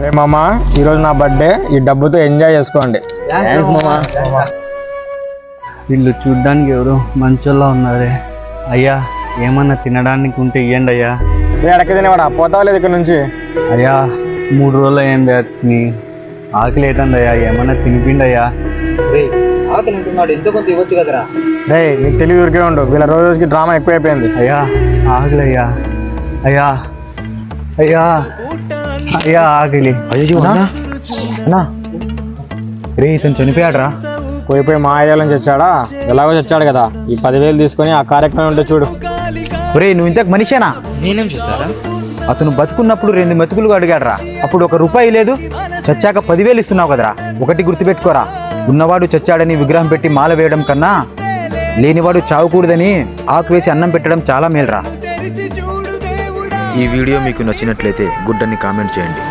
రే మామా, ఈరోజు నా బర్త్డే, ఈ డబ్బుతో ఎంజాయ్ చేసుకోండి. వీళ్ళు చూడ్డానికి ఎవరు మంచోళ్ళ ఉన్నారే. అయ్యా ఏమన్నా తినడానికి ఉంటే ఇవ్వండి అయ్యా. ఎడకి తినేవాడా, పోతావా లేదు ఇక్కడ నుంచి? అయ్యా 3 రోజులు అయ్యింది తిని, ఆకలి అవుతుంది అయ్యా, ఏమన్నా తినిపిండి అయ్యా. ఆకలి ఉంటున్నాడు, ఎంతో కొంత ఇవ్వచ్చు కదరా. రే నీకు తెలివి ఊరికే ఉండు, వీళ్ళ రోజుకి డ్రామా ఎక్కువైపోయింది. అయ్యా ఆకలి అయ్యా, అయ్యా అయ్యా అయ్యా ఆకలి. అయ్యో అన్నా, రే ఇతను చనిపోయాడరా. పోయిపోయి మా అయ్యాలని చచ్చాడా? ఎలాగో చచ్చాడు కదా, ఈ 10,000 తీసుకొని ఆ కార్యక్రమం ఉంటే చూడు. రే నువ్వు ఇంతకు మనిషేనా? నేనేం చూసారా? అతను బతుకున్నప్పుడు 2 మెతుకులు అడిగాడరా, అప్పుడు 1 రూపాయి లేదు. చచ్చాక 10,000 ఇస్తున్నావు కదరా. ఒకటి గుర్తుపెట్టుకోరా, ఉన్నవాడు చచ్చాడని విగ్రహం పెట్టి మాల వేయడం కన్నా లేనివాడు చావకూడదని ఆకు వేసి అన్నం పెట్టడం చాలా మేలురా. ఈ వీడియో మీకు నచ్చినట్లయితే గుడ్ అని కామెంట్ చేయండి.